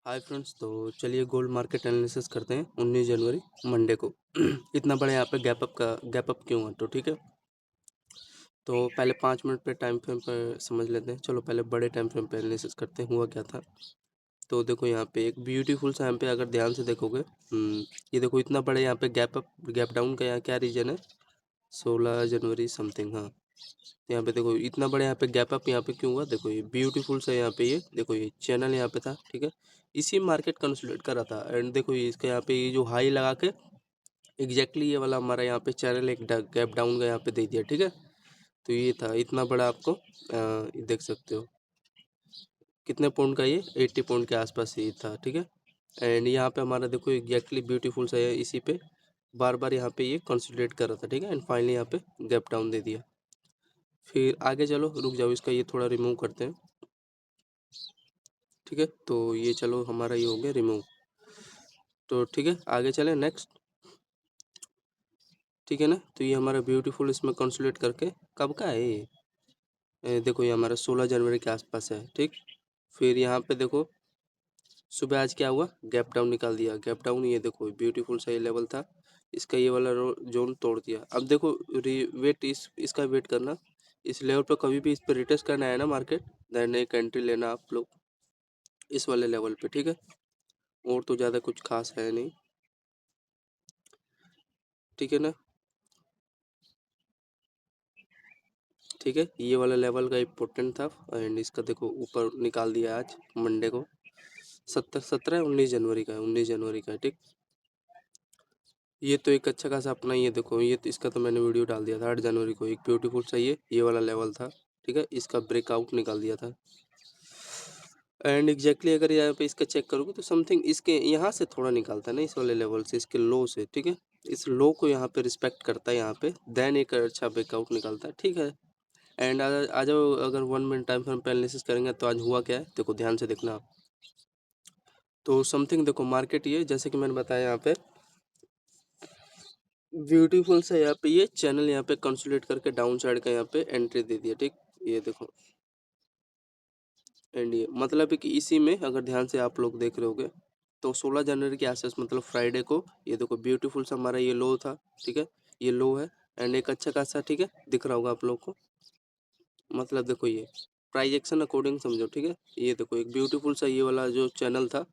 Hi friends, तो चलिए gold market analysis करते हैं 19 जनवरी मंडे को। इतना बड़ा यहाँ पे गैप अप क्यों है, तो ठीक है। तो पहले 5 मिनट पे टाइम फ्रेम पर समझ लेते हैं। चलो पहले बड़े टाइम फ्रेम पे एनालिसिस करते हैं हुआ क्या था। तो देखो यहाँ पे एक ब्यूटीफुल सा यहाँ पे अगर ध्यान से देखोगे, ये देखो इतना बड़ा यहाँ पे गैप डाउन का यहाँ क्या रीजन है, 16 जनवरी समथिंग। हाँ, यहाँ पे देखो इतना बड़ा यहाँ पे गैप अप यहाँ पे क्यों हुआ। देखो ये ब्यूटीफुल सा यहाँ पे ये देखो ये चैनल यहाँ पे था, ठीक है। इसी मार्केट कंसोलिडेट कर रहा था एंड देखो ये इसका यहाँ पे ये जो हाई लगा के एग्जैक्टली ये वाला हमारा यहाँ पे चैनल एक गैप डाउन का यहाँ पे दे दिया, ठीक है। तो ये था इतना बड़ा आपको ये देख सकते हो कितने पॉइंट का, ये 80 पॉइंट के आसपास ये था, ठीक है। एंड यहाँ पे हमारा देखो एग्जैक्टली ब्यूटीफुल सा है, इसी पे बार बार यहाँ पे ये कंसोलिडेट कर रहा था, ठीक है। एंड फाइनली यहाँ पे गैप डाउन दे दिया। फिर आगे चलो, रुक जाओ, इसका ये थोड़ा रिमूव करते हैं, ठीक है। तो ये चलो हमारा ये हो गया रिमूव। तो ठीक है, आगे चले नेक्स्ट, ठीक है ना। तो ये हमारा ब्यूटीफुल इसमें कंसोलिडेट करके कब का है ये, देखो ये हमारा 16 जनवरी के आसपास है, ठीक। फिर यहाँ पे देखो सुबह आज क्या हुआ, गैप डाउन निकाल दिया। गैप डाउन ये देखो ब्यूटीफुल सा ये लेवल था, इसका ये वाला जोन तोड़ दिया। अब देखो वेट इसका वेट करना, इस लेवल पर कभी भी इस पर रिटेस्ट करना है ना मार्केट, देन एक एंट्री लेना आप लोग इस वाले लेवल पे, ठीक है। और तो ज़्यादा कुछ खास है नहीं, ठीक है ना। ठीक है, ये वाला लेवल का इम्पोर्टेंट था एंड इसका देखो ऊपर निकाल दिया आज मंडे को, 19 जनवरी का है, 19 जनवरी का है, ठीक। ये तो एक अच्छा खासा अपना, ये देखो ये तो इसका तो मैंने वीडियो डाल दिया था 8 जनवरी को, एक ब्यूटीफुल सा ये वाला लेवल था, ठीक है। इसका ब्रेकआउट निकाल दिया था एंड एग्जैक्टली अगर यहाँ पे इसका चेक करोगे तो समथिंग इसके यहाँ से थोड़ा निकालता है ना, इस वाले लेवल से, इसके लो से, ठीक है। इस लो को यहाँ पे रिस्पेक्ट करता है यहाँ पे, देन एक अच्छा ब्रेकआउट निकालता है, ठीक है। एंड आ जाओ, अगर 1 मिनट टाइम फ्रेम पे एनालिसिस करेंगे तो आज हुआ क्या है, देखो ध्यान से देखना आप। तो समथिंग देखो मार्केट ये जैसे कि मैंने बताया यहाँ पे ब्यूटीफुल सा यहाँ पे ये चैनल यहाँ पे कंसोलिडेट करके डाउन साइड का यहाँ पे एंट्री दे दिया, ठीक। ये देखो एंड ये मतलब है कि इसी में अगर ध्यान से आप लोग देख रहे होगे तो 16 जनवरी के आसपास मतलब फ्राइडे को ये देखो ब्यूटीफुल सा हमारा ये लो था, ठीक है। ये लो है एंड एक अच्छा खासा, ठीक है, दिख रहा होगा आप लोग को। मतलब देखो ये प्राइस एक्शन अकॉर्डिंग समझो, ठीक है। ये देखो एक ब्यूटीफुल सा ये वाला जो चैनल था,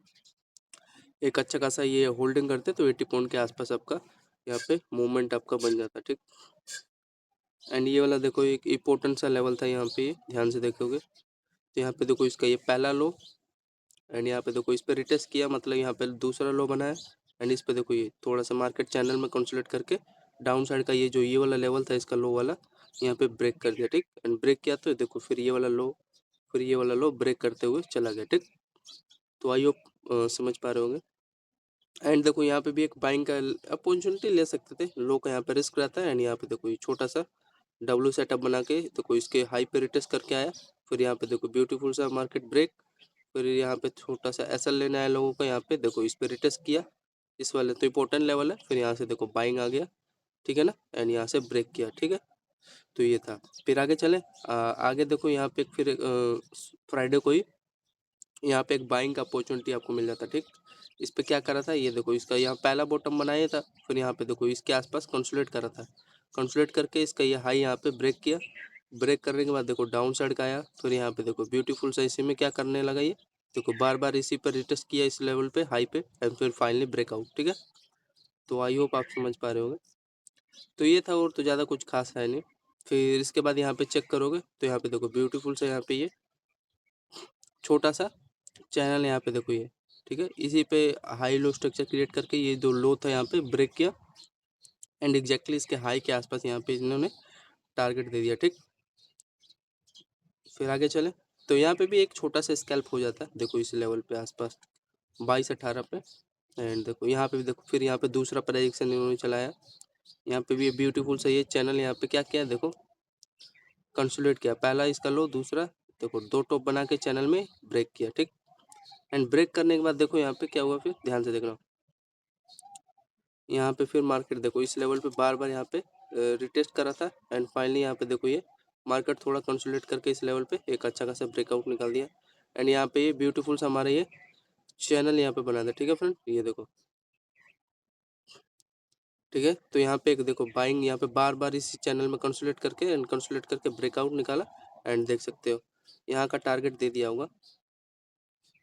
एक अच्छा खासा ये होल्डिंग करते तो 80 पॉइंट के आसपास आपका यहाँ पे मूवमेंट आपका बन जाता, ठीक। एंड ये वाला देखो एक इम्पोर्टेंट सा लेवल था यहाँ पे, ध्यान से देखोगे तो यहाँ पे देखो इसका ये पहला लो एंड यहाँ पे देखो इस पे रिटेस्ट किया, मतलब यहाँ पे दूसरा लो बना है एंड इस पे देखो ये थोड़ा सा मार्केट चैनल में कंसोलिडेट करके डाउन साइड का ये जो ये वाला लेवल था इसका लो वाला यहाँ पे ब्रेक कर दिया, ठीक। एंड ब्रेक किया तो देखो फिर ये वाला लो, फिर ये वाला लो ब्रेक करते हुए चला गया, ठीक। तो आई होप समझ पा रहे होंगे। एंड देखो यहाँ पे भी एक बाइंग का अपॉर्चुनिटी ले सकते थे, लो का यहाँ पे रिस्क रहता है एंड यहाँ पे देखो ये छोटा सा डब्ल्यू सेटअप बना के देखो इसके हाई पे रिटेस्ट करके आया। फिर यहाँ पे देखो ब्यूटीफुल सा मार्केट ब्रेक, फिर यहाँ पे छोटा सा एसएल लेने आया लोगों का, यहाँ पे देखो इस पे रिटेस्ट किया इस वाले तो इंपॉर्टेंट लेवल है, फिर यहाँ से देखो बाइंग आ गया, ठीक है ना। एंड यहाँ से ब्रेक किया, ठीक है। तो ये था, फिर आगे चले, आगे देखो यहाँ पे फिर फ्राइडे को ही यहाँ पे एक बाइंग का अपॉर्चुनिटी आपको मिल जाता, ठीक। इस पे क्या करा था, ये देखो इसका यहाँ पहला बॉटम बनाया था, फिर यहाँ पे देखो इसके आसपास कंसोलिडेट करा था, कंसोलिडेट करके इसका ये हाई यहाँ पे ब्रेक किया। ब्रेक करने के बाद देखो डाउन साइड का आया, फिर यहाँ पे देखो ब्यूटीफुल सा इसी में क्या करने लगा ये देखो बार बार इसी पर रिटेस्ट किया इस लेवल पे हाई पे एंड फिर फाइनली ब्रेकआउट, ठीक है। तो आई होप आप समझ पा रहे होंगे। तो ये था, और तो ज़्यादा कुछ खास है नहीं। फिर इसके बाद यहाँ पे चेक करोगे तो यहाँ पे देखो ब्यूटीफुल सा यहाँ पे ये छोटा सा चैनल यहाँ पे देखो ये, ठीक है। इसी पे हाई लो स्ट्रक्चर क्रिएट करके ये जो लो था यहाँ पे ब्रेक किया एंड एग्जैक्टली इसके हाई के आसपास यहाँ पे इन्होंने टारगेट दे दिया, ठीक। फिर आगे चले तो यहाँ पे भी एक छोटा सा स्कैल्प हो जाता है देखो इस लेवल पे आसपास 22-18 पे एंड देखो यहाँ पे भी देखो फिर यहाँ पे दूसरा प्रेडिक्शन इन्होंने चलाया, यहाँ पे भी ब्यूटीफुल सा ये चैनल यहाँ पे क्या किया देखो कंसोलिडेट किया, पहला इसका लो, दूसरा देखो दो टॉप बना के चैनल में ब्रेक किया, ठीक। एंड ब्रेक करने के बाद देखो यहाँ पे क्या हुआ, फिर ध्यान से देखना, यहाँ पे फिर मार्केट देखो इस लेवल पे बार बार यहाँ पे रिटेस्ट करा था एंड फाइनली यहाँ पे देखो ये मार्केट थोड़ा कंसोलिडेट करके इस लेवल पे एक अच्छा खासा ब्रेकआउट निकाल दिया एंड यहाँ पे ये ब्यूटीफुल सा हमारा ये चैनल यहाँ पे बना दे, ठीक है फ्रेंड, ये देखो, ठीक है। तो यहाँ पे एक देखो बाइंग, यहाँ पे बार बार इसी चैनल में कंसोलिडेट करके एंड कंसोलिडेट करके ब्रेकआउट निकाला एंड देख सकते हो यहाँ का टारगेट दे दिया होगा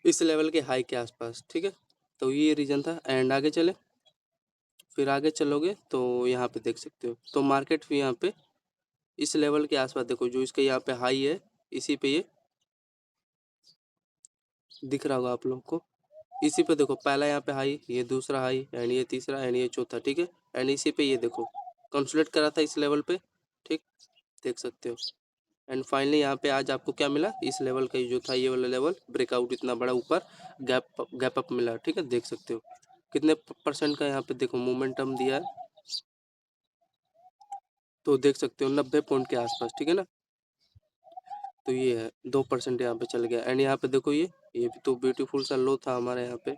इस लेवल के हाई के आसपास, ठीक है। तो ये रीजन था एंड आगे चले, फिर आगे चलोगे तो यहाँ पे देख सकते हो तो मार्केट भी यहाँ पे इस लेवल के आसपास देखो, जो इसका यहाँ पे हाई है इसी पे ये दिख रहा होगा आप लोग को, इसी पे देखो पहला यहाँ पे हाई, ये दूसरा हाई एंड ये तीसरा एंड ये चौथा, ठीक है। एंड इसी पे ये देखो कंसोलिडेट करा था इस लेवल पे, ठीक, देख सकते हो। एंड फाइनली यहाँ पे आज आपको क्या मिला, इस लेवल का जो था ये वाला लेवल ब्रेकआउट इतना बड़ा ऊपर गैप गैप अप मिला, ठीक है, देख सकते हो कितने परसेंट का यहाँ पे देखो मोमेंटम दिया है, तो देख सकते हो 90 पॉइंट के आसपास, ठीक है ना। तो ये है 2% यहाँ पे चल गया एंड यहाँ पे देखो ये भी तो ब्यूटीफुल सा लो था हमारे यहाँ पे,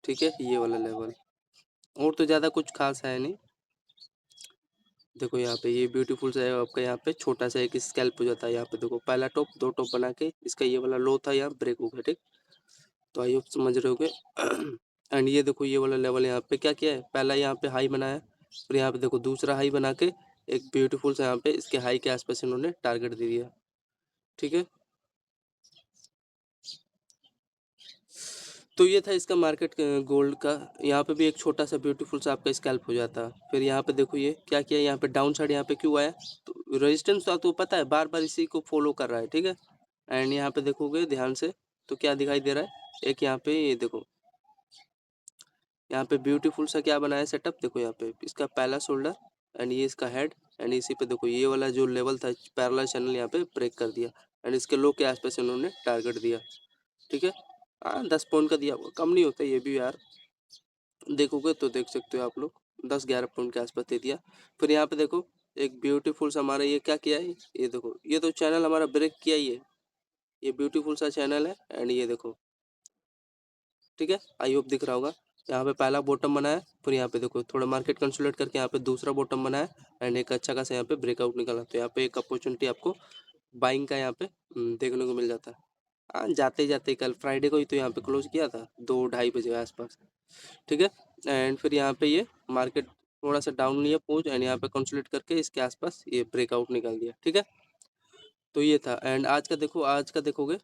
ठीक है, ये वाला लेवल। और तो ज़्यादा कुछ खास है नहीं, देखो यहाँ पे ये ब्यूटीफुल सा है आपका, यहाँ पे छोटा सा एक स्कैल्प हो जाता है, यहाँ पे देखो पहला टॉप दो टॉप बना के इसका ये वाला लो था यहाँ ब्रेक हो गया, ठीक। तो आई होप समझ रहे होगे एंड ये देखो ये वाला लेवल यहाँ पे क्या किया है, पहला यहाँ पे हाई बनाया, फिर यहाँ पे देखो दूसरा हाई बना के एक ब्यूटीफुल सा यहाँ पे इसके हाई के आसपास इन्होंने टारगेट दे दिया, ठीक है। तो ये था इसका मार्केट गोल्ड का, यहाँ पे भी एक छोटा सा ब्यूटीफुल सा आपका स्कैल्प हो जाता। फिर यहाँ पे देखो ये क्या किया, यहाँ पे डाउन साइड यहाँ पे क्यों आया, तो रेजिस्टेंस तो आपको पता है बार बार इसी को फॉलो कर रहा है, ठीक है। एंड यहाँ पे देखोगे ध्यान से तो क्या दिखाई दे रहा है, एक यहाँ पे ये देखो, यहाँ पे ब्यूटीफुल सा क्या बनाया सेटअप, देखो यहाँ पे इसका पहला शोल्डर एंड ये इसका हेड एंड इसी पे देखो ये वाला जो लेवल था पैरेलल चैनल यहाँ पे ब्रेक कर दिया एंड इसके लो के आसपास इन्होंने टारगेट दिया, ठीक है। हाँ 10 पॉइंट का दिया हुआ, कम नहीं होता ये भी यार, देखोगे तो देख सकते हो आप लोग 10-11 पॉइंट के आसपास दे दिया। फिर यहाँ पे देखो एक ब्यूटीफुल सा हमारा ये क्या किया है, ये देखो ये तो चैनल हमारा ब्रेक किया ही है, ये ब्यूटीफुल सा चैनल है एंड ये देखो, ठीक है, आई होप दिख रहा होगा। यहाँ पे पहला बॉटम बनाया, फिर यहाँ पे देखो थोड़ा मार्केट कंसोलिडेट करके यहाँ पे दूसरा बॉटम बनाया एंड एक अच्छा खासा यहाँ पे ब्रेकआउट निकाला, तो यहाँ पे एक अपॉर्चुनिटी आपको बाइंग का यहाँ पे देखने को मिल जाता है। हाँ जाते जाते कल फ्राइडे को ही तो यहाँ पे क्लोज किया था 2-2:30 बजे के आसपास, ठीक है। एंड फिर यहाँ पे ये मार्केट थोड़ा सा डाउन लिया पोज एंड यहाँ पे कंसोलिडेट करके इसके आसपास ये ब्रेकआउट निकाल दिया, ठीक है। तो ये था एंड आज का देखो, आज का देखोगे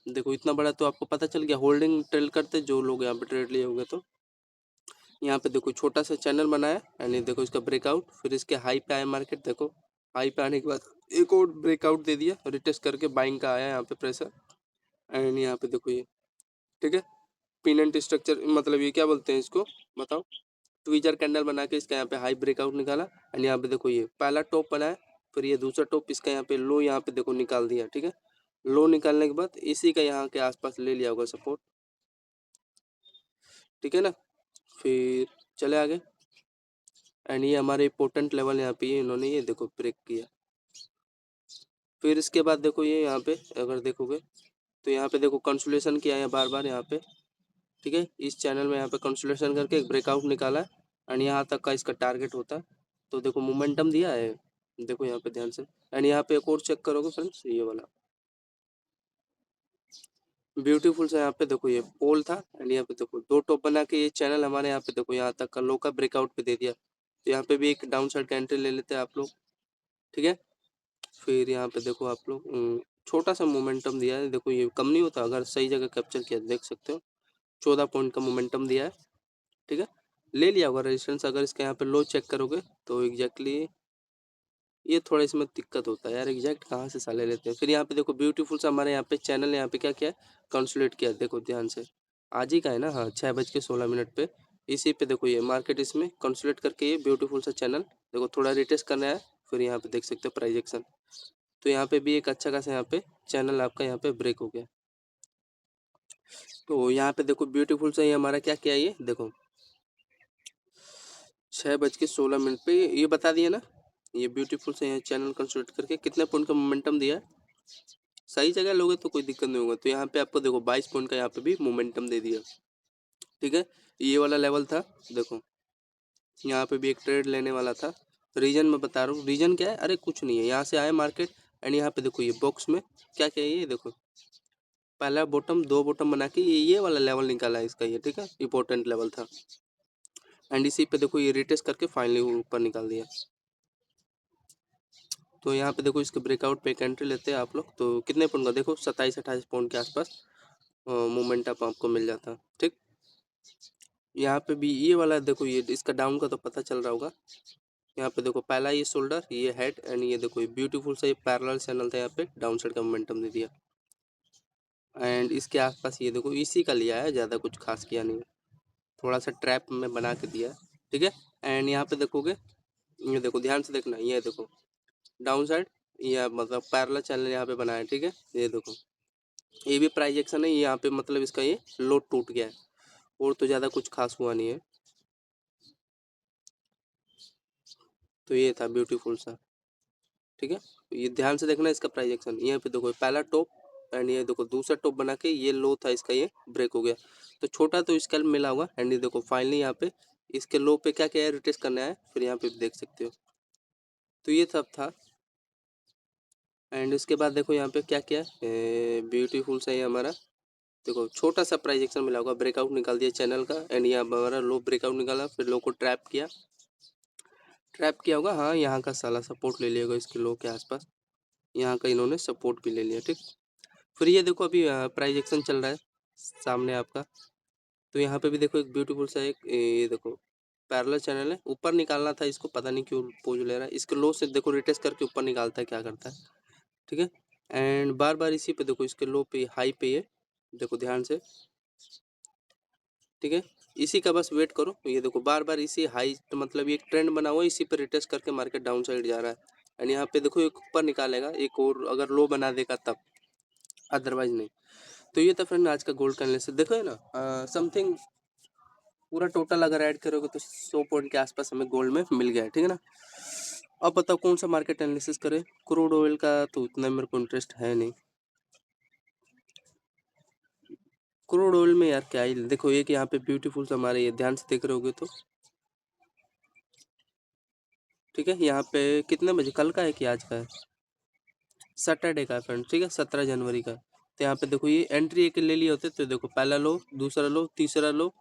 देखो इतना बड़ा तो आपको पता चल गया, होल्डिंग ट्रेल करते जो लोग यहाँ पे ट्रेड लिए होंगे, तो यहाँ पे देखो छोटा सा चैनल बनाया एंड ये देखो इसका ब्रेकआउट, फिर इसके हाई पे आया मार्केट, देखो हाई पे आने के बाद एक और ब्रेकआउट दे दिया, रिटेस्ट करके बाइंग का आया यहाँ पे प्रेशर एंड यहाँ पे देखो ये, ठीक है, पिनेंट स्ट्रक्चर मतलब ये क्या बोलते हैं इसको बताओ, ट्विजर कैंडल बना के इसका यहाँ पे हाई ब्रेकआउट निकाला एंड यहाँ पे देखो ये पहला टॉप बनाया, फिर ये दूसरा टॉप इसका यहाँ पे लो यहाँ पे देखो निकाल दिया, ठीक है। लो निकालने के बाद इसी का यहाँ के आसपास ले लिया होगा सपोर्ट, ठीक है ना। फिर चले आगे एंड ये हमारे इंपॉर्टेंट लेवल यहाँ पे इन्होंने ये देखो ब्रेक किया। फिर इसके बाद देखो ये यहाँ पे अगर देखोगे तो यहाँ पे देखो कंसोलिडेशन किया है बार बार यहाँ पे, ठीक है, इस चैनल में यहाँ पे कंसोलिडेशन करके एक ब्रेकआउट निकाला है एंड यहाँ तक का इसका टारगेट होता है, तो देखो मोमेंटम दिया है, देखो यहाँ पे ध्यान से एंड यहाँ पे एक और चेक करोगे फ्रेंड्स, ये वाला ब्यूटीफुल सा यहाँ पे देखो ये पोल था एंड यहाँ पे देखो दो टॉप बना के ये चैनल हमारे यहाँ पे देखो यहाँ तक का लो का ब्रेकआउट पे दे दिया, तो यहाँ पे भी एक डाउन साइड का एंट्री ले लेते हैं आप लोग, ठीक है। फिर यहाँ पे देखो आप लोग छोटा सा मोमेंटम दिया है, देखो ये कम नहीं होता अगर सही जगह कैप्चर किया, देख सकते हो 14 पॉइंट का मोमेंटम दिया है, ठीक है। ले लिया होगा रेजिस्टेंस, अगर इसका यहाँ पे लो चेक करोगे तो एग्जैक्टली ये थोड़ा इसमें दिक्कत होता है यार, एग्जैक्ट कहाँ से साले लेते हैं। फिर यहाँ पे देखो ब्यूटीफुल सा हमारे यहाँ पे चैनल यहाँ पे क्या किया, कंसोलिडेट किया, देखो ध्यान से आज ही का है ना, हाँ 6:16 पे इसी पे देखो ये मार्केट इसमें कंसोलिडेट करके ये ब्यूटीफुल सा चैनल देखो थोड़ा रिटेस्ट करना है, फिर यहाँ पे देख सकते हो प्राइस एक्शन, तो यहाँ पे भी एक अच्छा खासा यहाँ पे चैनल आपका यहाँ पे ब्रेक हो गया। तो यहाँ पे देखो ब्यूटीफुल सा ये हमारा क्या किया, ये देखो 6:16 पे ये बता दिया ना, ये ब्यूटीफुल से यहाँ चैनल कंसोलिडेट करके कितने पॉइंट का मोमेंटम दिया है, सही जगह लोगे तो कोई दिक्कत नहीं होगा। तो यहाँ पे आपको देखो 22 पॉइंट का यहाँ पे भी मोमेंटम दे दिया, ठीक है। ये वाला लेवल था, देखो यहाँ पे भी एक ट्रेड लेने वाला था, रीजन मैं बता रहा हूँ, रीजन क्या है, अरे कुछ नहीं है, यहाँ से आए मार्केट एंड यहाँ पे देखो ये बॉक्स में क्या क्या है, ये देखो पहला बॉटम, 2 बॉटम बना के ये वाला लेवल निकाला है इसका ये, ठीक है, इंपॉर्टेंट लेवल था। एंड इसी पे देखो ये रिटेस्ट करके फाइनली ऊपर निकाल दिया। तो यहाँ पे देखो इसके ब्रेकआउट पे एक एंट्री लेते हैं आप लोग, तो कितने पॉइंट का देखो 27-28 पॉइंट के आसपास मोमेंट अप आपको मिल जाता, ठीक। यहाँ पे भी ये वाला देखो, ये इसका डाउन का तो पता चल रहा होगा। यहाँ पे देखो पहला ये शोल्डर, ये हेड, एंड ये देखो ये ब्यूटीफुल सा ये पैरेलल चैनल था, यहाँ पे डाउन साइड का मोमेंटम दे दिया। एंड इसके आसपास ये देखो इसी का लिया है, ज़्यादा कुछ खास किया नहीं, थोड़ा सा ट्रैप में बना के दिया है, ठीक है। एंड यहाँ पे देखोगे, ये देखो ध्यान से देखना, ये देखो डाउन साइड, ये मतलब पैरेलल चैनल यहाँ पे बना है, ठीक है। ये देखो ये भी प्राइस एक्शन है, यहाँ पे मतलब इसका ये लो टूट गया है, और तो ज़्यादा कुछ खास हुआ नहीं है। तो ये था ब्यूटीफुल सा, ठीक है। ये ध्यान से देखना इसका प्राइस एक्शन, यहाँ पे देखो पहला टॉप, एंड ये देखो दूसरा टॉप बना के ये लो था इसका, ये ब्रेक हो गया, तो छोटा तो स्केल मिला होगा। एंड ये देखो फाइनली यहाँ पे इसके लो पे क्या क्या है, रिटेस्ट करना है, फिर यहाँ पे देख सकते हो। तो ये सब था। एंड उसके बाद देखो यहाँ पे क्या क्या है, ब्यूटीफुल सा ये हमारा देखो छोटा सा प्राइस एक्शन मिला होगा, ब्रेकआउट निकाल दिया चैनल का। एंड यहाँ हमारा लो ब्रेकआउट निकाला, फिर लो को ट्रैप किया होगा, हाँ यहाँ का साला सपोर्ट ले लिया होगा इसके लो के आसपास, यहाँ का इन्होंने सपोर्ट भी ले लिया, ठीक। फिर ये देखो अभी प्राइस एक्शन चल रहा है सामने आपका, तो यहाँ पे भी देखो एक ब्यूटीफुल सा एक ये देखो पैरेलल चैनल है, ऊपर निकालना था इसको, पता नहीं क्यों पोज ले रहा है, इसके लो से देखो रिटेस्ट करके ऊपर निकालता है, क्या करता है, ठीक है। एंड बार बार इसी पे देखो इसके लो पे हाई पे ये देखो ध्यान से, ठीक है। इसी का बस वेट करो, ये देखो बार बार इसी हाई, तो मतलब ये एक ट्रेंड बना हुआ है, इसी पे रिटेस्ट करके मार्केट डाउन साइड जा रहा है। एंड यहाँ पे देखो एक ऊपर निकालेगा एक और, अगर लो बना देगा तब, अदरवाइज नहीं। तो ये था फ्रेंड आज का गोल्ड का एनालिसिस, देखो है ना समथिंग पूरा टोटल अगर ऐड करोगे तो 100 पॉइंट के आसपास हमें गोल्ड में मिल गया है, ठीक है ना। अब बताओ कौन सा मार्केट एनालिसिस करें, क्रूड ऑयल का तो उतना मेरे को इंटरेस्ट है नहीं। क्रूड ऑयल में यार क्या ही देखो, एक यहाँ पे ब्यूटीफुल सा हमारे ये ध्यान से देख रहे होगे तो, ठीक है। यहाँ पे कितने बजे, कल का है कि आज का है, सैटरडे का फ्रेंड, ठीक है, 17 जनवरी का। तो यहाँ पे देखो ये एंट्री एक ले लिए होते, तो देखो पहला लो, दूसरा लो, तीसरा लो,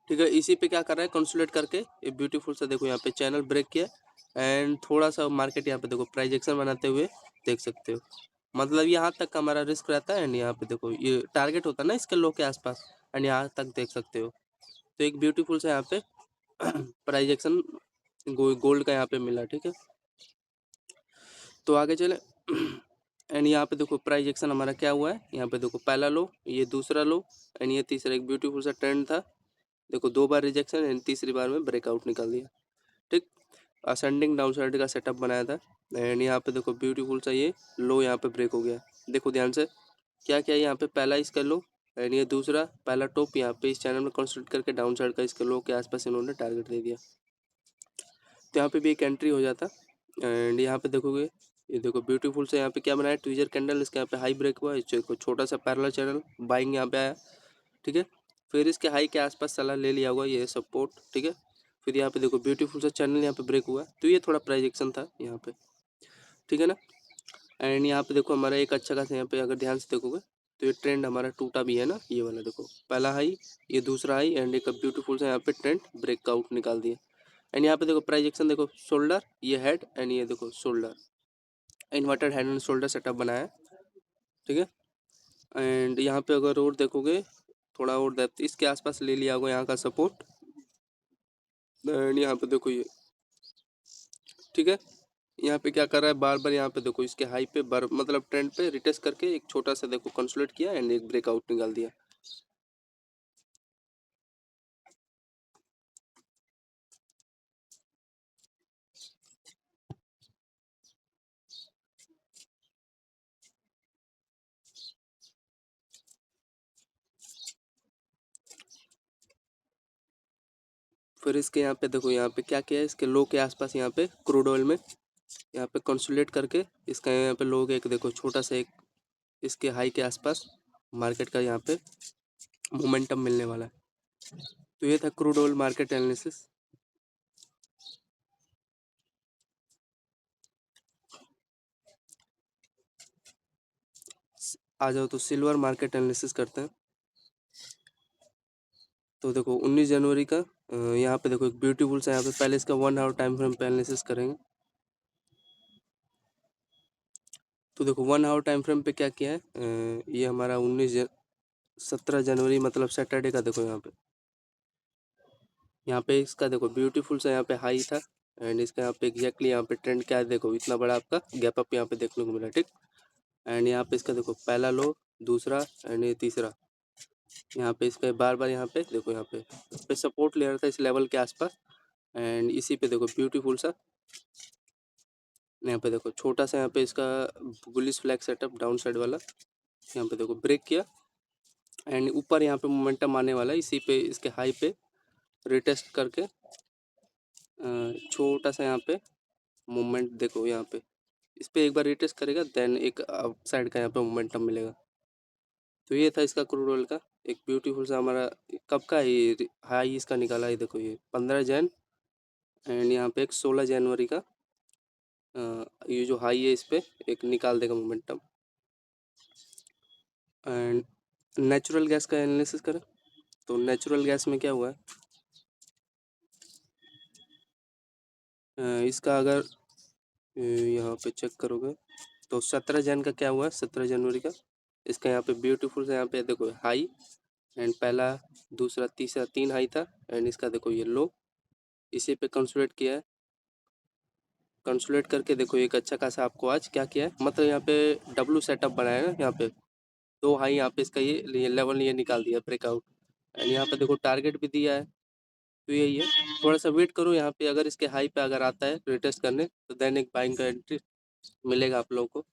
ठीक है। इसी पे क्या कर रहा है, कंसोलिडेट करके ये ब्यूटीफुल सा देखो यहाँ पे चैनल ब्रेक किया। एंड थोड़ा सा मार्केट यहाँ पे देखो प्राइजेक्शन बनाते हुए देख सकते हो, मतलब यहाँ तक का हमारा रिस्क रहता है। एंड यहाँ पे देखो ये टारगेट होता है ना इसके लो के आसपास, एंड यहाँ तक देख सकते हो। तो एक ब्यूटीफुल सा यहाँ पे प्राइजेक्शन गोल्ड का यहाँ पे मिला, ठीक है। तो आगे चले एंड यहाँ पे देखो प्राइजेक्शन हमारा क्या हुआ है, यहाँ पे देखो पहला लो, ये दूसरा लो, एंड ये तीसरा एक ब्यूटीफुल सा ट्रेंड था, देखो 2 बार रिजेक्शन एंड तीसरी बार में ब्रेकआउट निकाल दिया, ठीक। असेंडिंग डाउन साइड का सेटअप बनाया था। एंड यहाँ पे देखो ब्यूटीफुल सा ये लो यहाँ पे ब्रेक हो गया, देखो ध्यान से क्या क्या यहाँ पे पहला इसका लो, एंड ये दूसरा पहला टॉप यहाँ पे इस चैनल में कंस्ट्रक्ट करके डाउन साइड का इसके लो के आसपास इन्होंने टारगेट दे दिया, तो यहाँ पे भी एक एंट्री हो जाता। एंड यहाँ पे देखोगे ये देखो ब्यूटीफुल से यहाँ पे क्या बनाया, ट्विजर कैंडल, इसके यहाँ पे हाई ब्रेक हुआ, इस छोटा सा पैरेलल चैनल बाइंग यहाँ पे आया, ठीक है। फिर इसके हाई के आसपास सलाह ले लिया हुआ ये सपोर्ट, ठीक है। फिर यहाँ पे देखो ब्यूटीफुल सा चैनल यहाँ पे ब्रेक हुआ, तो ये थोड़ा प्राइजेक्शन था यहाँ पे, ठीक है ना। एंड यहाँ पे देखो हमारा एक अच्छा खासा यहाँ पे अगर ध्यान से देखोगे तो ये ट्रेंड हमारा टूटा भी है ना, ये वाला देखो पहला हाई, ये दूसरा हाई, एंड एक ब्यूटीफुल सा यहाँ पे ट्रेंड ब्रेकआउट निकाल दिया। एंड यहाँ पे देखो प्राइजेक्शन देखो शोल्डर, ये हेड, एंड ये देखो shoulder, inverted head and shoulder setup बनाया है, ठीक है। एंड यहाँ पे अगर और देखोगे थोड़ा और डेप्थ इसके आसपास ले लिया होगा यहाँ का सपोर्ट। एंड यहाँ पे देखो ये, ठीक है। यहाँ पे क्या कर रहा है, बार बार यहाँ पे देखो इसके हाई पे बार मतलब ट्रेंड पे रिटेस्ट करके एक छोटा सा देखो कंसोलिडेट किया एंड एक ब्रेकआउट निकाल दिया। फिर इसके यहाँ पे देखो यहाँ पे क्या किया है, इसके लो के आसपास यहाँ पे क्रूड ऑयल में यहाँ पे कंसोलिडेट करके इसका यहाँ पे लो एक देखो छोटा सा एक इसके हाई के आसपास मार्केट का यहाँ पे मोमेंटम मिलने वाला है। तो ये था क्रूड ऑयल मार्केट एनालिसिस। आ जाओ तो सिल्वर मार्केट एनालिसिस करते हैं। तो देखो 19 जनवरी का यहाँ पे देखो एक ब्यूटीफुल सा यहाँ पे पहले इसका 1 आवर टाइम फ्रेम पे एनालिसिस करेंगे। तो देखो 1 आवर टाइम फ्रेम पे क्या किया है, ये हमारा 17 जनवरी मतलब सैटरडे का देखो यहाँ पे इसका देखो ब्यूटीफुल सा यहाँ पे हाई था एंड इसका यहाँ पे एग्जैक्टली यहाँ पे ट्रेंड क्या है, देखो इतना बड़ा आपका गैप अप यहाँ पे देखने को मिला, ठीक। एंड यहाँ पे इसका देखो पहला लो, दूसरा एंड ये तीसरा, यहाँ पे इसका बार बार यहाँ पे देखो यहाँ पे सपोर्ट ले रहा था इस लेवल के आसपास एंड इसी पे देखो ब्यूटीफुल सा यहाँ पे देखो छोटा सा यहाँ पे इसका bullish flag setup down side वाला यहाँ पे देखो ब्रेक किया एंड ऊपर यहाँ पे मोमेंटम आने वाला है, इसी पे इसके हाई पे रिटेस्ट करके छोटा सा यहाँ पे मूवमेंट देखो यहाँ पे इस पे एक बार रिटेस्ट करेगा देन एक साइड का यहाँ पे मोमेंटम मिलेगा। तो ये था इसका क्रूड ऑयल का एक ब्यूटीफुल सा हमारा कब का ये हाई इसका निकाला है, देखो ये 15 जैन एंड यहाँ पे एक 16 जनवरी का ये जो हाई है इस पे एक निकाल देगा मोमेंटम। एंड नेचुरल गैस का एनालिसिस करें तो नेचुरल गैस में क्या हुआ है, इसका अगर यहाँ पे चेक करोगे तो 17 जैन का क्या हुआ है, 17 जनवरी का इसका यहाँ पे ब्यूटीफुल से यहाँ पे देखो हाई एंड पहला दूसरा तीसरा 3 हाई था एंड इसका देखो ये लो, इसी पे कंसोलिडेट किया है। कंसोलिडेट करके देखो एक अच्छा खासा आपको आज क्या किया है, मतलब यहाँ पे डब्लू सेटअप बनाया है ना, यहाँ पे 2 हाई यहाँ पे इसका ये लेवल ये निकाल दिया ब्रेकआउट एंड यहाँ पे देखो टारगेट भी दिया है। तो यही है, थोड़ा सा वेट करो यहाँ पे, अगर इसके हाई पे अगर आता है रिटेस्ट करने तो देन एक बाइंग का एंट्री मिलेगा आप लोगों को।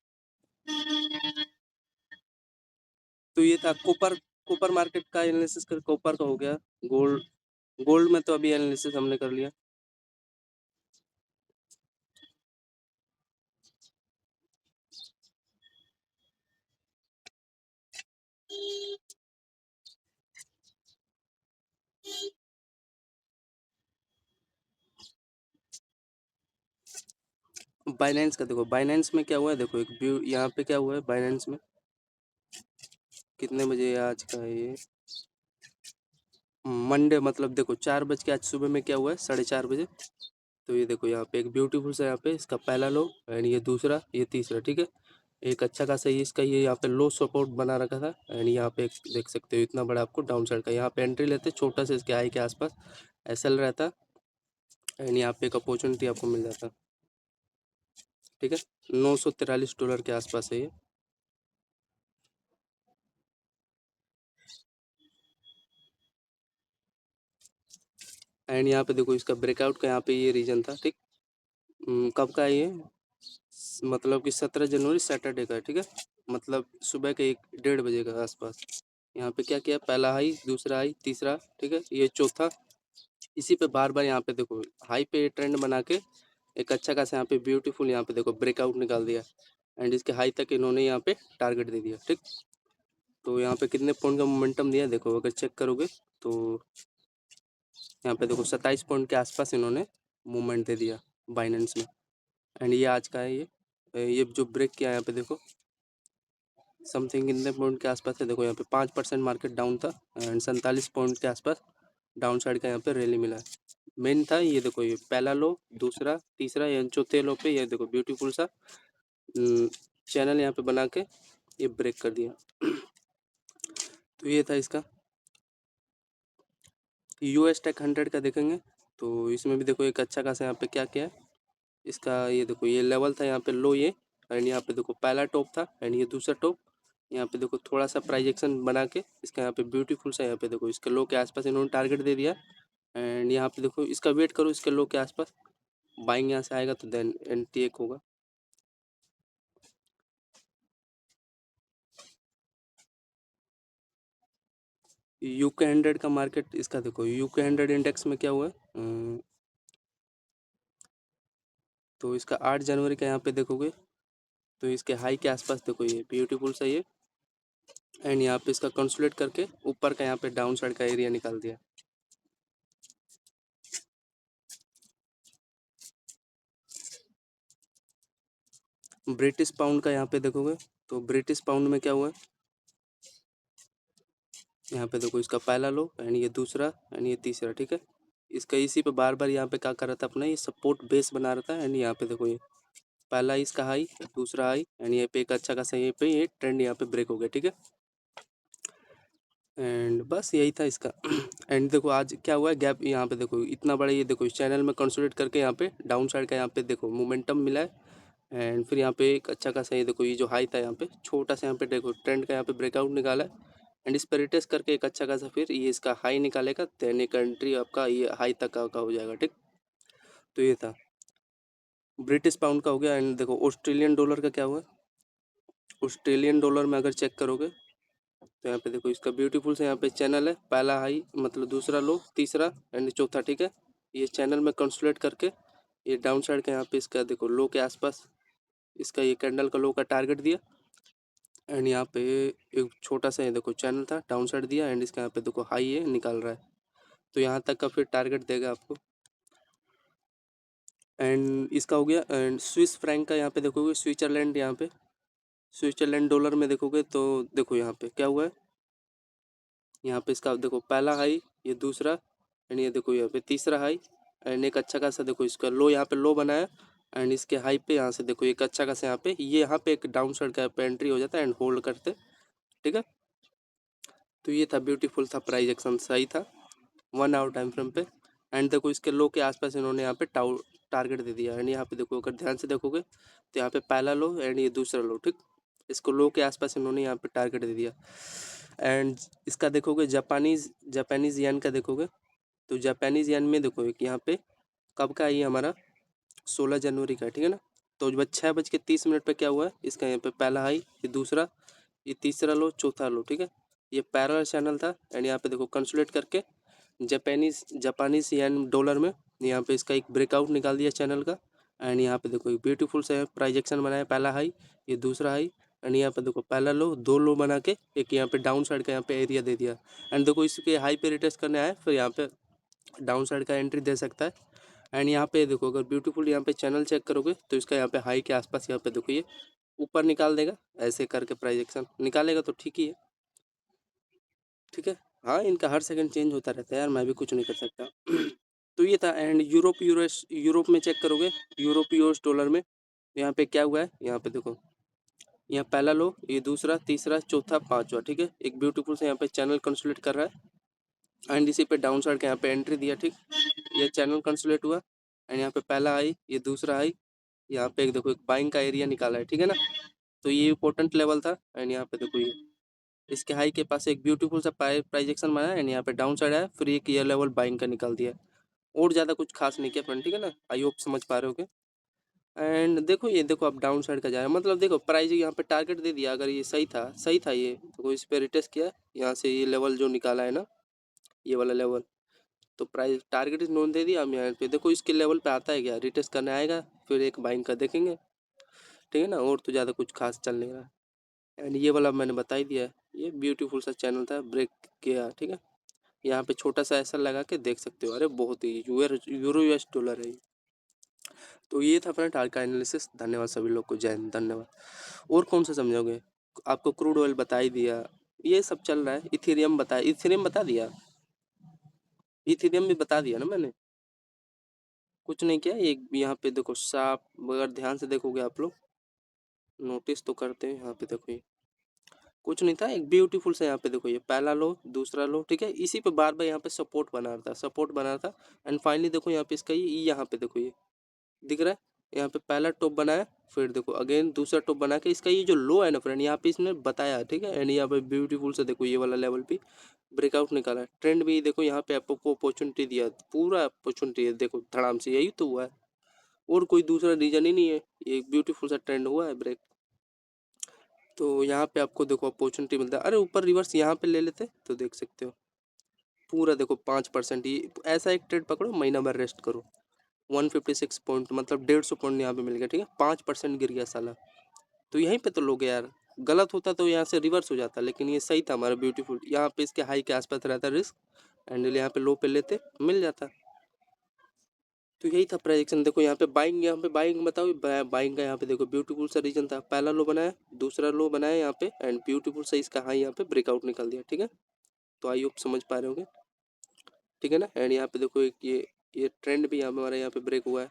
तो ये था कॉपर, कॉपर मार्केट का एनालिसिस कर, कॉपर का हो गया। गोल्ड, गोल्ड में तो अभी एनालिसिस हमने कर लिया। बाइनेंस का देखो, बाइनेंस में क्या हुआ है, देखो एक व्यू यहाँ पे क्या हुआ है बाइनेंस में, कितने बजे है आज का ये मंडे, मतलब देखो 4 बज के आज सुबह में क्या हुआ है 4:30 बजे। तो ये देखो यहाँ पे एक ब्यूटीफुल सा यहाँ पे इसका पहला लो एंड ये दूसरा ये तीसरा, ठीक है। एक अच्छा खासा ये इसका ये यहाँ पे लो सपोर्ट बना रखा था एंड यहाँ पे देख सकते हो इतना बड़ा आपको डाउन साइड का यहाँ पे एंट्री लेते छोटा सा इसके हाई के आसपास एसएल रहता एंड यहाँ पे एक अपॉर्चुनिटी आपको मिल जाता, ठीक है। $943 के आसपास है ये। एंड यहाँ पे देखो इसका ब्रेकआउट का यहाँ पे ये रीजन था, ठीक। कब का है ये, मतलब कि 17 जनवरी सैटरडे का है, ठीक है। मतलब सुबह के 1-1:30 बजे का आसपास यहाँ पे क्या किया, पहला हाई दूसरा हाई तीसरा, ठीक है, ये चौथा, इसी पे बार बार यहाँ पे देखो हाई पे ट्रेंड बना के एक अच्छा खासा यहाँ पे ब्यूटीफुल यहाँ पे देखो ब्रेकआउट निकाल दिया एंड इसके हाई तक इन्होंने यहाँ पे टारगेट दे दिया, ठीक। तो यहाँ पे कितने पॉइंट का मोमेंटम दिया देखो, अगर चेक करोगे तो यहाँ पे देखो 27 पॉइंट के आसपास इन्होंने मूवमेंट दे दिया बाइनेंस में एंड ये आज का है ये जो ब्रेक किया यहाँ पे देखो समथिंग कितने पॉइंट के आसपास है, देखो यहाँ पे 5% मार्केट डाउन था एंड 47 पॉइंट के आसपास डाउन साइड का यहाँ पे रैली मिला है। मेन था ये देखो ये पहला लो दूसरा तीसरा या चौथे लो पे ये देखो ब्यूटीफुल सा चैनल यहाँ पे बना के ये ब्रेक कर दिया। तो ये था इसका US टेक 100 का देखेंगे तो इसमें भी देखो एक अच्छा खासा यहाँ पे क्या क्या है इसका, ये देखो ये लेवल था यहाँ पे लो ये एंड यहाँ पे देखो पहला टॉप था एंड ये दूसरा टॉप, यहाँ पे देखो थोड़ा सा प्राइस एक्शन बना के इसका यहाँ पे ब्यूटीफुल सा यहाँ पे देखो इसके लो के आसपास इन्होंने टारगेट दे दिया एंड यहाँ पे देखो इसका वेट करो इसके लो के आसपास बाइंग यहाँ से आएगा तो देन एंट्री एक होगा। UK 100 का मार्केट इसका देखो UK 100 इंडेक्स में क्या हुआ है, तो इसका 8 जनवरी का यहाँ पे देखोगे तो इसके हाई के आसपास देखो ये ब्यूटीफुल सा ये एंड यहाँ पे इसका कंसोलिडेट करके ऊपर का यहाँ पे डाउन साइड का एरिया निकाल दिया। ब्रिटिश पाउंड का यहाँ पे देखोगे तो ब्रिटिश पाउंड में क्या हुआ है, यहाँ पे देखो इसका पहला लो एंड ये दूसरा एंड ये तीसरा, ठीक है। इसका इसी पे बार बार यहाँ पे क्या कर रहा था अपना, ये सपोर्ट बेस बना रहा था। एंड यहाँ पे देखो ये पहला इसका हाई, दूसरा हाई एंड ये पे एक अच्छा खासा ये पे ये ट्रेंड यहाँ पे ब्रेक हो गया, ठीक है। एंड बस यही था इसका। एंड देखो आज क्या हुआ है, गैप यहाँ पे देखो इतना बड़ा, ये देखो इस चैनल में कंसोलिडेट करके यहाँ पे डाउन साइड का यहाँ पे देखो मोमेंटम मिला है। एंड फिर यहाँ पे एक अच्छा खासा ये देखो ये जो हाई था यहाँ पे छोटा सा यहाँ पे देखो ट्रेंड का यहाँ पे ब्रेकआउट निकाला है। एंड इस पर रिटेस्ट करके एक अच्छा खासा फिर ये इसका हाई निकालेगा, देन एक एंट्री आपका ये हाई तक का हो जाएगा, ठीक। तो ये था ब्रिटिश पाउंड का हो गया। एंड देखो ऑस्ट्रेलियन डॉलर का क्या हुआ, ऑस्ट्रेलियन डॉलर में अगर चेक करोगे तो यहाँ पे देखो इसका ब्यूटीफुल से यहाँ पे चैनल है, पहला हाई मतलब दूसरा लो, तीसरा एंड चौथा, ठीक है। ये चैनल में कंसोलिडेट करके ये डाउन साइड का यहाँ पे इसका देखो लो के आसपास इसका ये कैंडल का लो का टारगेट दिया। एंड यहाँ पे एक छोटा सा ये देखो चैनल था, डाउन साइड दिया एंड इसका यहाँ पे देखो हाई ये निकाल रहा है, तो यहाँ तक का फिर टारगेट देगा आपको। एंड इसका हो गया। एंड स्विस फ्रैंक का यहाँ पे देखोगे, स्विट्जरलैंड, यहाँ पे स्विट्जरलैंड डॉलर में देखोगे तो देखो यहाँ पे क्या हुआ है, यहाँ पे इसका देखो पहला हाई, ये दूसरा एंड ये देखो यहाँ पे तीसरा हाई एंड एक अच्छा खासा देखो इसका लो यहाँ पे लो बनाया। एंड इसके हाई पे यहाँ से देखो एक अच्छा खासा यहाँ पे एक डाउन साइड का पे एंट्री हो जाता है एंड होल्ड करते, ठीक है। तो ये था ब्यूटीफुल था, प्राइस एक्शन सही था 1 आवर टाइम फ्रेम पे। एंड देखो इसके लो के आसपास इन्होंने यहाँ पे टारगेट दे दिया। एंड यहाँ पे देखो अगर ध्यान से देखोगे तो यहाँ पे पहला लो एंड ये दूसरा लो, ठीक। इसको लो के आसपास इन्होंने यहाँ पे टारगेट दे दिया। एंड इसका देखोगे जापानीज येन का देखोगे तो जापानीज येन में देखो एक यहाँ पे कब का है ये हमारा 16 जनवरी का, ठीक है ना। तो बस 6:30 पे क्या हुआ है, इसका यहाँ पे पहला हाई, ये दूसरा, ये तीसरा लो, चौथा लो, ठीक है। ये पैरेलल चैनल था एंड यहाँ पे देखो कंसोलिडेट करके जापानीज येन डॉलर में यहाँ पे इसका एक ब्रेकआउट निकाल दिया चैनल का। एंड यहाँ पे देखो एक ब्यूटीफुल से प्राइजेक्शन बनाया, पहला हाई, ये दूसरा हाई एंड यहाँ पे देखो पहला लो, दो लो बना के एक यहाँ पे डाउन साइड का यहाँ पे एरिया दे दिया। एंड देखो इसके हाई पे रिटेस्ट करने आए, फिर यहाँ पे डाउन साइड का एंट्री दे सकता है। एंड यहाँ पे देखो अगर ब्यूटीफुल यहाँ पे चैनल चेक करोगे तो इसका यहाँ पे हाई के आसपास यहाँ पे देखो ये ऊपर निकाल देगा, ऐसे करके प्राइजेक्शन निकालेगा तो ठीक ही है, ठीक है। हाँ इनका हर सेकंड चेंज होता रहता है यार, मैं भी कुछ नहीं कर सकता। तो ये था। एंड यूरोप में चेक करोगे, यूरोप यूएस डॉलर में यहाँ पे क्या हुआ है, यहाँ पे देखो यहाँ पहला लो, ये दूसरा, तीसरा, चौथा, पांचवा, ठीक है। एक ब्यूटीफुल से यहाँ पे चैनल कंसोलिडेट कर रहा है एंड इसी पे डाउन साइड का यहाँ पे एंट्री दिया, ठीक। ये चैनल कंसोलिडेट हुआ एंड यहाँ पे पहला आई, ये दूसरा आई, यहाँ पे एक देखो एक बाइंग का एरिया निकाला है, ठीक है ना। तो ये इंपॉर्टेंट लेवल था। एंड यहाँ पे देखो ये इसके हाई के पास एक ब्यूटीफुल सा प्राइजेक्शन बना एंड यहाँ पे डाउन साइड आया, फिर एक ये लेवल बाइंग का निकाल दिया। और ज़्यादा कुछ खास नहीं किया फ्रेंड, ठीक है ना। आई होप समझ पा रहे हो। एंड देखो ये देखो अब डाउन साइड का जा रहा है, मतलब देखो प्राइस यहाँ पे टारगेट दे दिया, अगर ये सही था ये तो इस पे रिटेस्ट किया, यहाँ से ये लेवल जो निकाला है ना, ये वाला लेवल, तो प्राइस टारगेट इन्होंने दे दिया। हम यहाँ पे देखो इसके लेवल पे आता है क्या, रिटेस्ट करने आएगा, फिर एक बाइंग का देखेंगे, ठीक है ना। और तो ज़्यादा कुछ खास चल नहीं रहा। एंड ये वाला मैंने बता ही दिया है, ये ब्यूटीफुल सा चैनल था, ब्रेक किया, ठीक है। यहाँ पे छोटा सा ऐसा लगा के देख सकते हो, अरे बहुत ही यूरो यूएस डॉलर है। तो ये था फ्रेंड आज का एनालिसिस। धन्यवाद सभी लोग को, जय हिंद, धन्यवाद। और कौन सा समझोगे, आपको क्रूड ऑयल बता ही दिया, ये सब चल रहा है। इथेरियम बता दिया, इथेरियम भी बता दिया ना मैंने, कुछ नहीं किया। एक यहाँ पे देखो साफ, अगर ध्यान से देखोगे आप लोग, नोटिस तो करते हैं, यहाँ पे देखो ये कुछ नहीं था, एक ब्यूटीफुल से यहाँ पे देखो ये पहला लो, दूसरा लो, ठीक है। इसी पे बार बार यहाँ पे सपोर्ट बना रहा था एंड फाइनली देखो यहाँ पे इसका ये यहाँ पे देखो ये दिख रहा है, यहाँ पे पहला टॉप बनाया, फिर देखो अगेन दूसरा टॉप बना के इसका ये जो लो है ना फ्रेंड, यहाँ पे इसने बताया, ठीक है। एंड यहाँ पे ब्यूटीफुल से देखो ये वाला लेवल पे ब्रेकआउट निकाला है, ट्रेंड भी देखो यहाँ पे आपको अपॉर्चुनिटी दिया, पूरा अपॉर्चुनिटी है, देखो धड़ाम से, यही तो हुआ है, और कोई दूसरा रीजन ही नहीं है, ये एक ब्यूटीफुल सा ट्रेंड हुआ है ब्रेक। तो यहाँ पे आपको देखो अपॉर्चुनिटी मिलता है, अरे ऊपर रिवर्स यहाँ पे ले लेते तो देख सकते हो पूरा देखो 5%, ये ऐसा एक ट्रेड पकड़ो, महीना भर रेस्ट करो, 156 पॉइंट मतलब 150 पॉइंट यहाँ पे मिल गया, ठीक है। 5% गिर गया साला, तो यहीं पे तो लोग यार, गलत होता तो यहाँ से रिवर्स हो जाता, लेकिन ये सही था हमारा ब्यूटीफुल, यहाँ पे इसके हाई के आसपास रहता रिस्क एंड यहाँ पे लो पे लेते मिल जाता। तो यही था प्रेडिक्शन। देखो यहाँ पे बाइंग बताओ, बाइंग का यहाँ पे देखो ब्यूटीफुल सा रीजन था, पहला लो बनाया, दूसरा लो बनाया यहाँ पे एंड ब्यूटीफुल सा इसका हाई यहाँ पे ब्रेकआउट निकल दिया, ठीक है। तो आई होप समझ पा रहे होंगे, ठीक है ना। एंड यहाँ पे देखो एक ये ट्रेंड भी हमारा यहाँ पे ब्रेक हुआ है,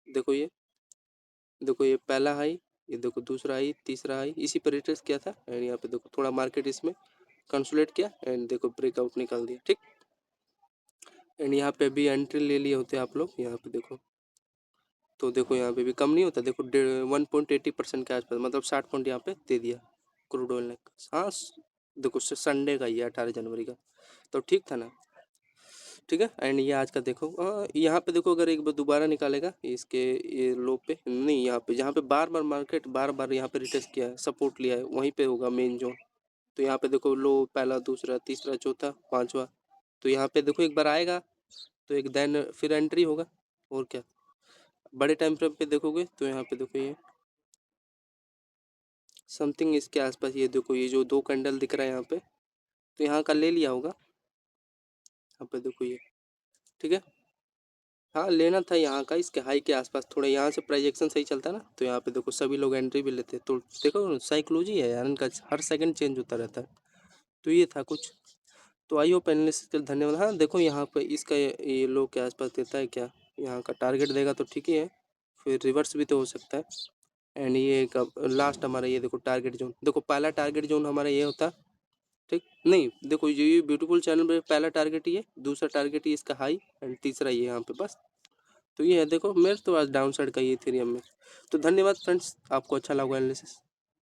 देखो ये पहला हाई, ये देखो दूसरा हाई, तीसरा हाई, इसी पर रिट्रेस किया था। एंड यहाँ पे देखो थोड़ा मार्केट इसमें कंसोलिडेट किया एंड देखो ब्रेकआउट निकाल दिया, ठीक। एंड यहाँ पे भी एंट्री ले लिए होते आप लोग, यहाँ पे देखो, तो देखो यहाँ पे भी कम नहीं होता, देखो 1.80% के आसपास, मतलब 60 पॉइंट यहाँ पे दे दिया क्रूड ऑयल ने। हाँ देखो संडे का ये 18 जनवरी का, तो ठीक था ना, ठीक है। एंड ये आज का देखो, यहाँ पे देखो अगर एक बार दोबारा निकालेगा इसके ये लो पे नहीं, यहाँ पे जहाँ पे बार बार मार्केट बार बार यहाँ पे रिटेस्ट किया है, सपोर्ट लिया है, वहीं पे होगा मेन जोन। तो यहाँ पे देखो लो पहला, दूसरा, तीसरा, चौथा, पांचवा, तो यहाँ पे देखो एक बार आएगा तो एक देन फिर एंट्री होगा, और क्या। बड़े टाइम फ्रेम पे देखोगे तो यहाँ पे देखो ये समथिंग इसके आसपास, ये देखो ये जो 2 कैंडल दिख रहा है यहाँ पे, तो यहाँ का ले लिया होगा, यहाँ पे देखो ये, ठीक है। हाँ लेना था यहाँ का, इसके हाई के आसपास, थोड़ा यहाँ से प्राइजेक्शन सही चलता है ना, तो यहाँ पे देखो सभी लोग एंट्री भी लेते हैं। तो देखो साइकोलॉजी है यार इनका, हर सेकंड चेंज होता रहता है। तो ये था कुछ, तो आई होप एनालिसिस के लिए धन्यवाद। हाँ देखो यहाँ पे इसका ये लो के आसपास देता है क्या, यहाँ का टारगेट देगा तो ठीक ही है, फिर रिवर्स भी तो हो सकता है। एंड ये लास्ट हमारा ये देखो टारगेट जोन, देखो पहला टारगेट जोन हमारा ये होता, ठीक नहीं, देखो ये ब्यूटीफुल चैनल में पहला टारगेट ये, दूसरा टारगेट ये इसका हाई, एंड तीसरा ये यहाँ पे, बस। तो ये है देखो, मेरे तो आज डाउन साइड का ये इथेरियम में। तो धन्यवाद फ्रेंड्स, आपको अच्छा लगा एनालिसिस।